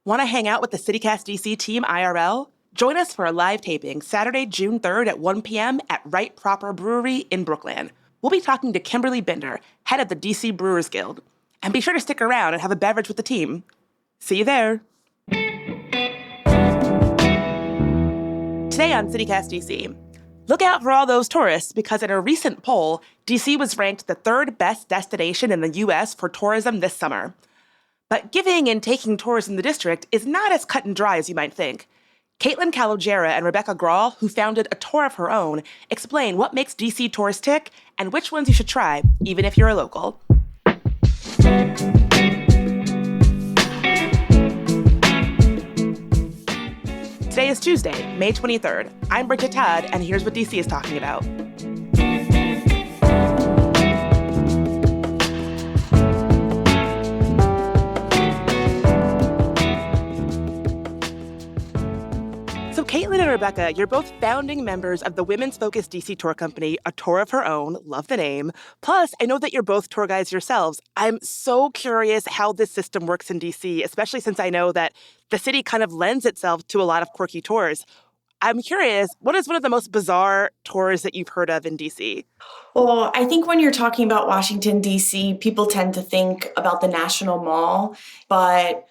Want to hang out with the CityCast DC team IRL? Join us for a live taping Saturday, June 3rd at 1 p.m. at Right Proper Brewery in Brookland. We'll be talking to Kimberly Binder, head of the DC Brewers Guild. And be sure to stick around and have a beverage with the team. See you there. Today on CityCast DC, look out for all those tourists because in a recent poll, DC was ranked the third best destination in the U.S. for tourism this summer. But giving and taking tours in the district is not as cut and dry as you might think. Caitlin Calogera and Rebecca Grawl, who founded A Tour of Her Own, explain what makes DC tours tick and which ones you should try, even if you're a local. Today is Tuesday, May 23rd. I'm Bridget Todd, and here's what DC is talking about. So Caitlin and Rebecca, you're both founding members of the women's-focused DC tour company, A Tour of Her Own. Love the name. Plus, I know that you're both tour guides yourselves. I'm so curious how this system works in DC, especially since I know that the city kind of lends itself to a lot of quirky tours. I'm curious, what is one of the most bizarre tours that you've heard of in DC? Well, I think when you're talking about Washington, D.C., people tend to think about the National Mall, but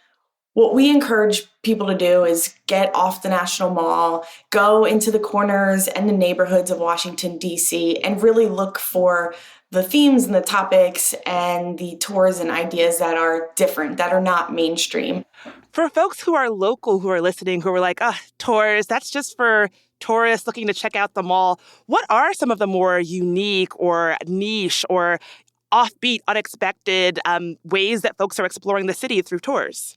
what we encourage people to do is get off the National Mall, go into the corners and the neighborhoods of Washington, D.C., and really look for the themes and the topics and the tours and ideas that are different, that are not mainstream. For folks who are local, who are listening, who are like, tours, that's just for tourists looking to check out the mall. What are some of the more unique or niche or offbeat, unexpected ways that folks are exploring the city through tours?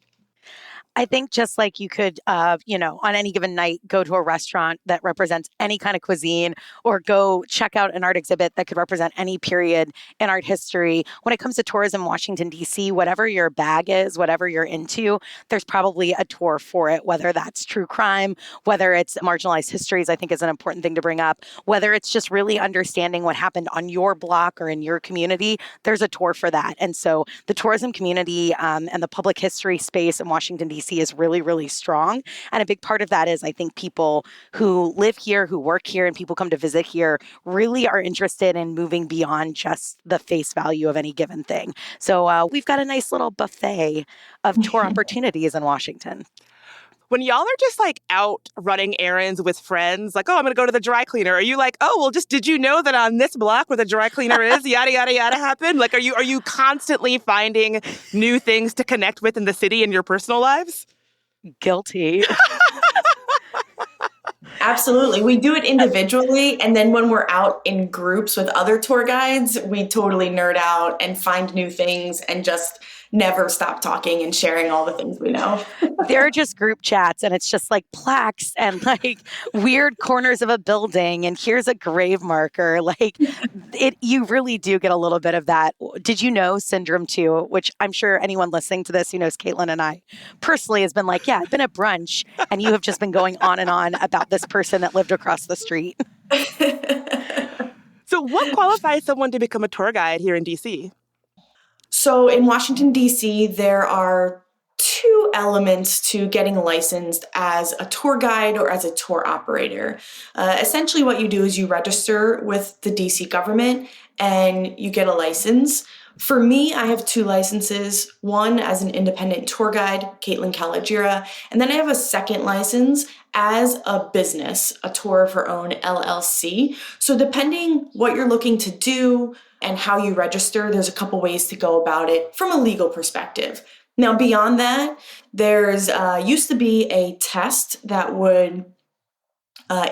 I think just like you could, on any given night, go to a restaurant that represents any kind of cuisine or go check out an art exhibit that could represent any period in art history. When it comes to tourism in Washington, D.C., whatever your bag is, whatever you're into, there's probably a tour for it, whether that's true crime, whether it's marginalized histories, I think is an important thing to bring up, whether it's just really understanding what happened on your block or in your community, there's a tour for that. And so the tourism community and the public history space in Washington, D.C. is really, really strong. And a big part of that is I think people who live here, who work here, and people come to visit here really are interested in moving beyond just the face value of any given thing. So we've got a nice little buffet of tour opportunities in Washington. When y'all are just like out running errands with friends, like, I'm going to go to the dry cleaner. Are you like, just did you know that on this block where the dry cleaner is, yada, yada, yada happened? Like, are you constantly finding new things to connect with in the city in your personal lives? Guilty. Absolutely. We do it individually. And then when we're out in groups with other tour guides, we totally nerd out and find new things and just never stop talking and sharing all the things we know. There are just group chats and it's just like plaques and like weird corners of a building and here's a grave marker. You really do get a little bit of that. Did you know Syndrome 2, which I'm sure anyone listening to this who knows Caitlin and I personally has been like, I've been at brunch and you have just been going on and on about this person that lived across the street. So what qualifies someone to become a tour guide here in DC? So in Washington, D.C., there are two elements to getting licensed as a tour guide or as a tour operator. Essentially, what you do is you register with the D.C. government and you get a license. For me, I have two licenses, one as an independent tour guide, Caitlin Calogera, and then I have a second license as a business, A Tour of Her Own, LLC. So depending what you're looking to do and how you register, there's a couple ways to go about it from a legal perspective. Now, beyond that, there's used to be a test that would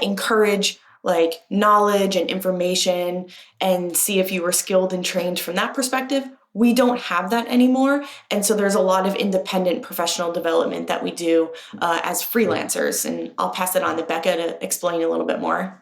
encourage like knowledge and information and see if you were skilled and trained from that perspective. We don't have that anymore. And so there's a lot of independent professional development that we do as freelancers. And I'll pass it on to Becca to explain a little bit more.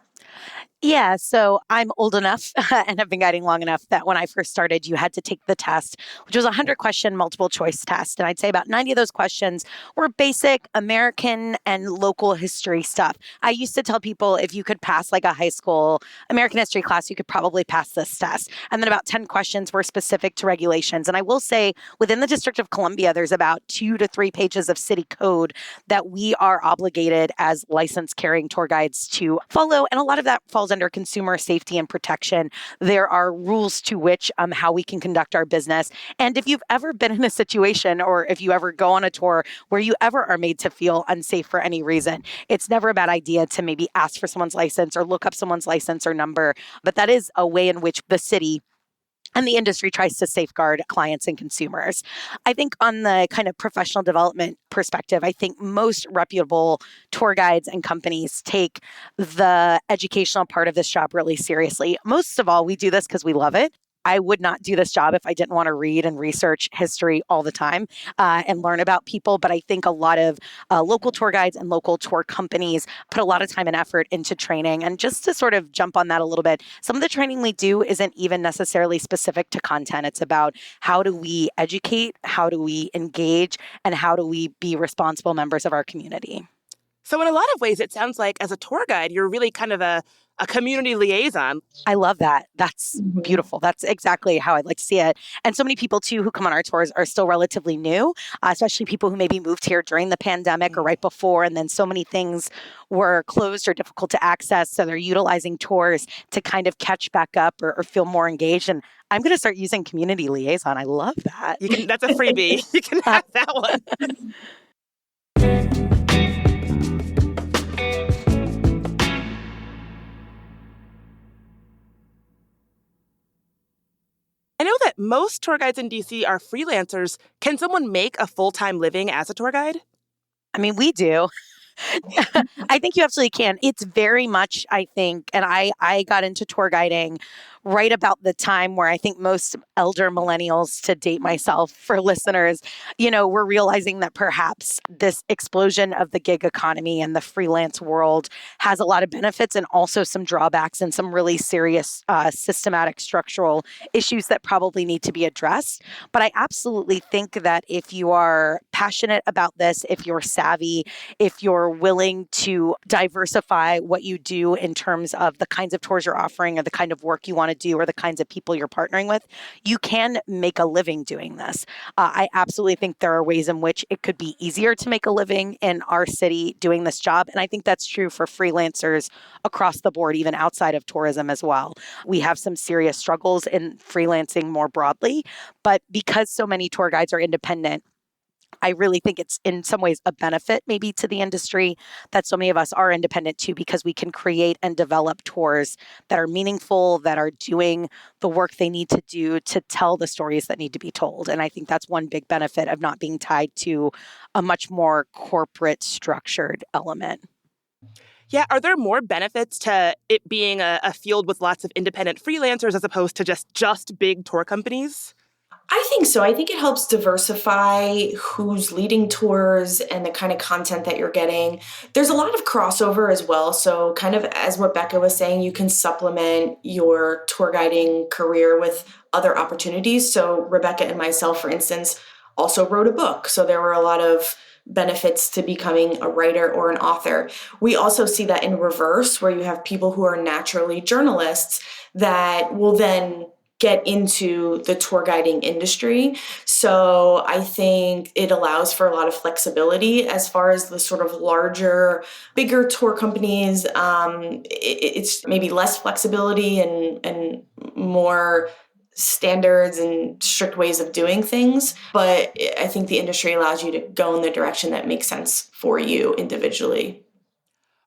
Yeah, so I'm old enough and have been guiding long enough that when I first started, you had to take the test, which was a 100-question multiple choice test. And I'd say about 90 of those questions were basic American and local history stuff. I used to tell people if you could pass like a high school American history class, you could probably pass this test. And then about 10 questions were specific to regulations. And I will say within the District of Columbia, there's about 2 to 3 pages of city code that we are obligated as licensed carrying tour guides to follow. And a lot of that falls under consumer safety and protection. There are rules to which how we can conduct our business. And if you've ever been in a situation or if you ever go on a tour where you ever are made to feel unsafe for any reason, it's never a bad idea to maybe ask for someone's license or look up someone's license or number. But that is a way in which the city and the industry tries to safeguard clients and consumers. I think on the kind of professional development perspective, I think most reputable tour guides and companies take the educational part of this job really seriously. Most of all, we do this because we love it. I would not do this job if I didn't want to read and research history all the time and learn about people. But I think a lot of local tour guides and local tour companies put a lot of time and effort into training. And just to sort of jump on that a little bit, some of the training we do isn't even necessarily specific to content. It's about how do we educate, how do we engage, and how do we be responsible members of our community. So in a lot of ways, it sounds like as a tour guide, you're really kind of a community liaison. I love that. That's Mhm. beautiful. That's exactly how I'd like to see it. And so many people, too, who come on our tours are still relatively new, especially people who maybe moved here during the pandemic or right before. And then so many things were closed or difficult to access. So they're utilizing tours to kind of catch back up or feel more engaged. And I'm going to start using community liaison. I love that. That's a freebie. You can have that one. I know that most tour guides in DC are freelancers. Can someone make a full-time living as a tour guide? I mean, we do. I think you absolutely can. It's very much, I think, and I got into tour guiding right about the time where I think most elder millennials, to date myself for listeners, we're realizing that perhaps this explosion of the gig economy and the freelance world has a lot of benefits and also some drawbacks and some really serious systematic structural issues that probably need to be addressed. But I absolutely think that if you are passionate about this, if you're savvy, if you're willing to diversify what you do in terms of the kinds of tours you're offering or the kind of work you want to do or the kinds of people you're partnering with, you can make a living doing this. I absolutely think there are ways in which it could be easier to make a living in our city doing this job. And I think that's true for freelancers across the board, even outside of tourism as well. We have some serious struggles in freelancing more broadly, but because so many tour guides are independent, I really think it's in some ways a benefit maybe to the industry that so many of us are independent too, because we can create and develop tours that are meaningful, that are doing the work they need to do to tell the stories that need to be told. And I think that's one big benefit of not being tied to a much more corporate structured element. Yeah, are there more benefits to it being a field with lots of independent freelancers as opposed to just big tour companies? I think so. I think it helps diversify who's leading tours and the kind of content that you're getting. There's a lot of crossover as well. So, kind of as what Becca was saying, you can supplement your tour guiding career with other opportunities. So, Rebecca and myself, for instance, also wrote a book. So, there were a lot of benefits to becoming a writer or an author. We also see that in reverse, where you have people who are naturally journalists that will then get into the tour guiding industry. So I think it allows for a lot of flexibility as far as the sort of larger, bigger tour companies. It's maybe less flexibility and more standards and strict ways of doing things. But I think the industry allows you to go in the direction that makes sense for you individually.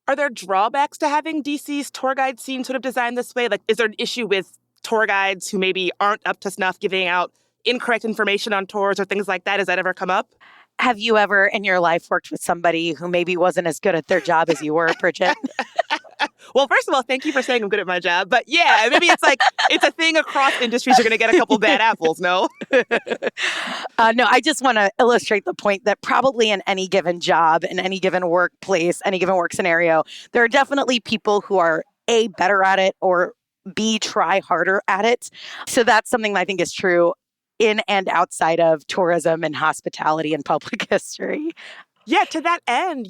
Are there drawbacks to having DC's tour guide scene sort of designed this way? Like, is there an issue with tour guides who maybe aren't up to snuff giving out incorrect information on tours or things like that? Has that ever come up? Have you ever in your life worked with somebody who maybe wasn't as good at their job as you were, Bridget? Well, first of all, thank you for saying I'm good at my job. But yeah, maybe it's like it's a thing across industries. You're going to get a couple bad apples, no? No, I just want to illustrate the point that probably in any given job, in any given workplace, any given work scenario, there are definitely people who are A, better at it, or B, try harder at it. So that's something that I think is true in and outside of tourism and hospitality and public history. Yeah, to that end,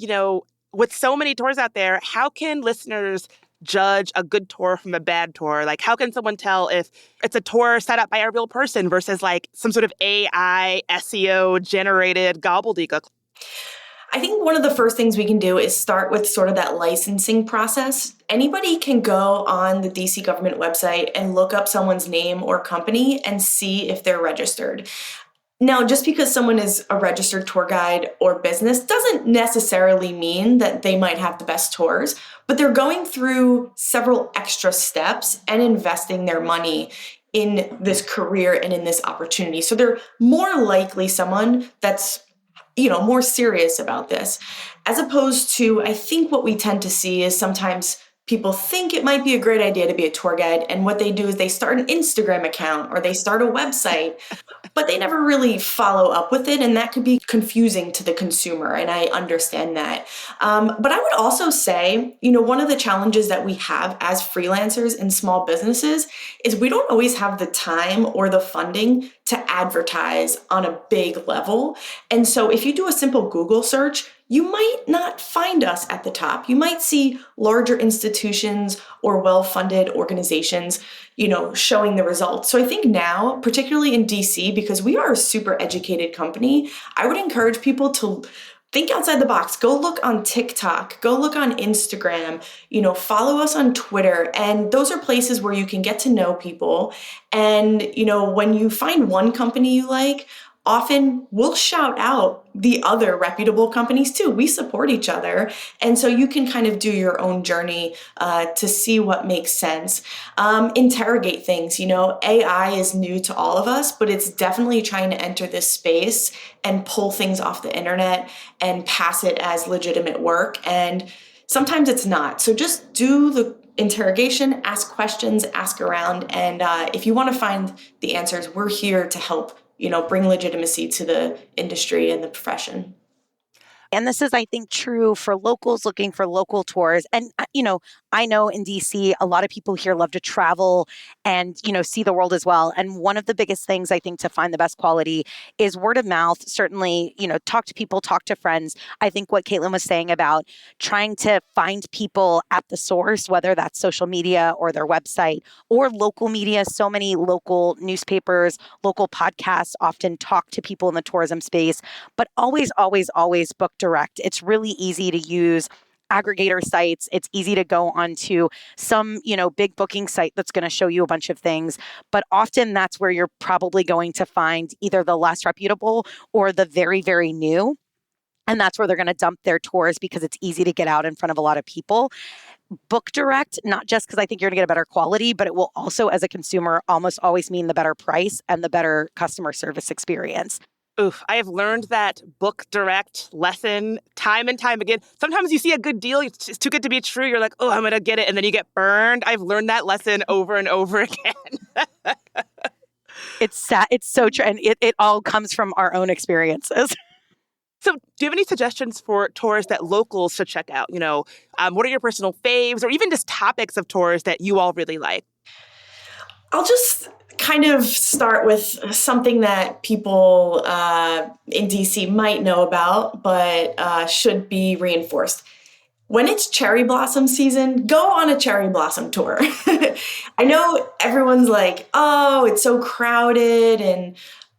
with so many tours out there, how can listeners judge a good tour from a bad tour? Like, how can someone tell if it's a tour set up by a real person versus like some sort of AI, SEO generated gobbledygook? I think one of the first things we can do is start with sort of that licensing process. Anybody can go on the DC government website and look up someone's name or company and see if they're registered. Now, just because someone is a registered tour guide or business doesn't necessarily mean that they might have the best tours, but they're going through several extra steps and investing their money in this career and in this opportunity. So they're more likely someone that's more serious about this, as opposed to, I think what we tend to see is sometimes people think it might be a great idea to be a tour guide. And what they do is they start an Instagram account or they start a website, but they never really follow up with it. And that could be confusing to the consumer. And I understand that. But I would also say, one of the challenges that we have as freelancers and small businesses is we don't always have the time or the funding to advertise on a big level. And so if you do a simple Google search, you might not find us at the top. You might see larger institutions or well-funded organizations, showing the results. So I think now, particularly in DC, because we are a super educated company, I would encourage people to think outside the box. Go look on TikTok, go look on Instagram, follow us on Twitter. And those are places where you can get to know people. And, when you find one company you like, often we'll shout out the other reputable companies too. We support each other. And so you can kind of do your own journey to see what makes sense. Interrogate things. AI is new to all of us, but it's definitely trying to enter this space and pull things off the internet and pass it as legitimate work. And sometimes it's not. So just do the interrogation, ask questions, ask around. And if you want to find the answers, we're here to help bring legitimacy to the industry and the profession. And this is, I think, true for locals looking for local tours. And, I know in DC, a lot of people here love to travel and, see the world as well. And one of the biggest things I think to find the best quality is word of mouth. Certainly, talk to people, talk to friends. I think what Caitlin was saying about trying to find people at the source, whether that's social media or their website or local media. So many local newspapers, local podcasts often talk to people in the tourism space, but always, always, always book direct. It's really easy to use aggregator sites. It's easy to go onto some, big booking site that's going to show you a bunch of things. But often that's where you're probably going to find either the less reputable or the very, very new. And that's where they're going to dump their tours because it's easy to get out in front of a lot of people. Book direct, not just because I think you're going to get a better quality, but it will also, as a consumer, almost always mean the better price and the better customer service experience. Oof, I have learned that book direct lesson time and time again. Sometimes you see a good deal, it's too good to be true. You're like, oh, I'm going to get it. And then you get burned. I've learned that lesson over and over again. It's sad. It's so true. And it all comes from our own experiences. So do you have any suggestions for tours that locals should check out? What are your personal faves or even just topics of tours that you all really like? I'll just kind of start with something that people in DC might know about, but should be reinforced. When it's cherry blossom season, go on a cherry blossom tour. I know everyone's like, oh, it's so crowded and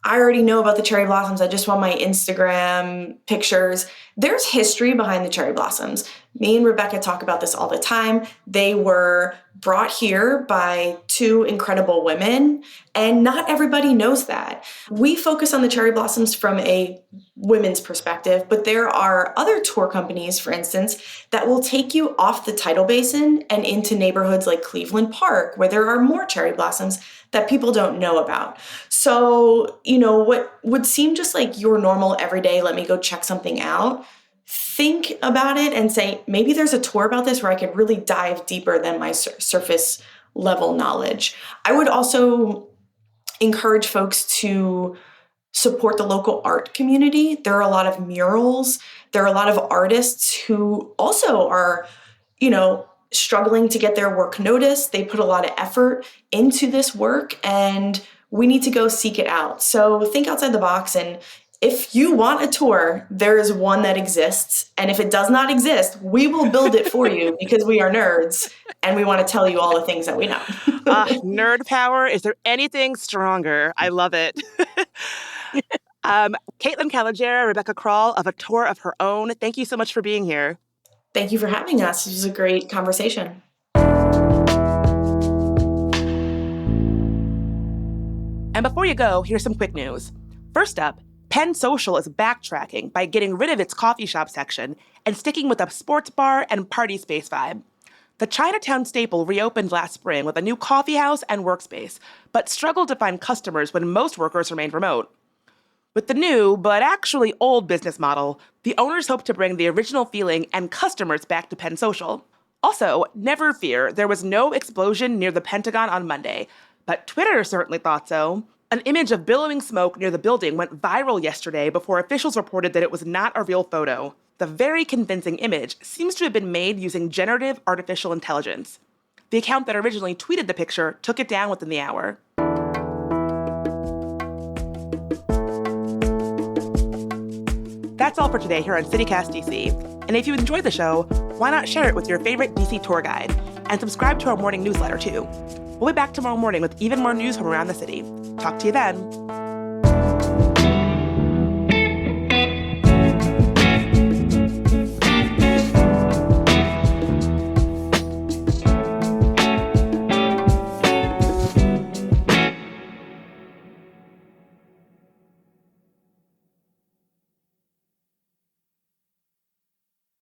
I already know about the cherry blossoms. I just want my Instagram pictures. There's history behind the cherry blossoms. Me and Rebecca talk about this all the time. They were brought here by two incredible women, and not everybody knows that. We focus on the cherry blossoms from a women's perspective, but there are other tour companies, for instance, that will take you off the tidal basin and into neighborhoods like Cleveland Park, where there are more cherry blossoms that people don't know about. So, what would seem just like your normal everyday, let me go check something out, think about it and say, maybe there's a tour about this where I could really dive deeper than my surface level knowledge. I would also encourage folks to support the local art community. There are a lot of murals. There are a lot of artists who also are, struggling to get their work noticed. They put a lot of effort into this work, and we need to go seek it out. So think outside the box, and if you want a tour, there is one that exists. And if it does not exist, we will build it for you because we are nerds and we want to tell you all the things that we know. Nerd power. Is there anything stronger? I love it. Caitlin Calogero, Rebecca Krall of A Tour of Her Own, thank you so much for being here. Thank you for having us. This was a great conversation. And before you go, here's some quick news. First up, Penn Social is backtracking by getting rid of its coffee shop section and sticking with a sports bar and party space vibe. The Chinatown staple reopened last spring with a new coffee house and workspace, but struggled to find customers when most workers remained remote. With the new, but actually old business model, the owners hope to bring the original feeling and customers back to Penn Social. Also, never fear, there was no explosion near the Pentagon on Monday, but Twitter certainly thought so. An image of billowing smoke near the building went viral yesterday before officials reported that it was not a real photo. The very convincing image seems to have been made using generative artificial intelligence. The account that originally tweeted the picture took it down within the hour. That's all for today here on CityCast DC. And if you enjoyed the show, why not share it with your favorite DC tour guide? And subscribe to our morning newsletter, too. We'll be back tomorrow morning with even more news from around the city. Talk to you then.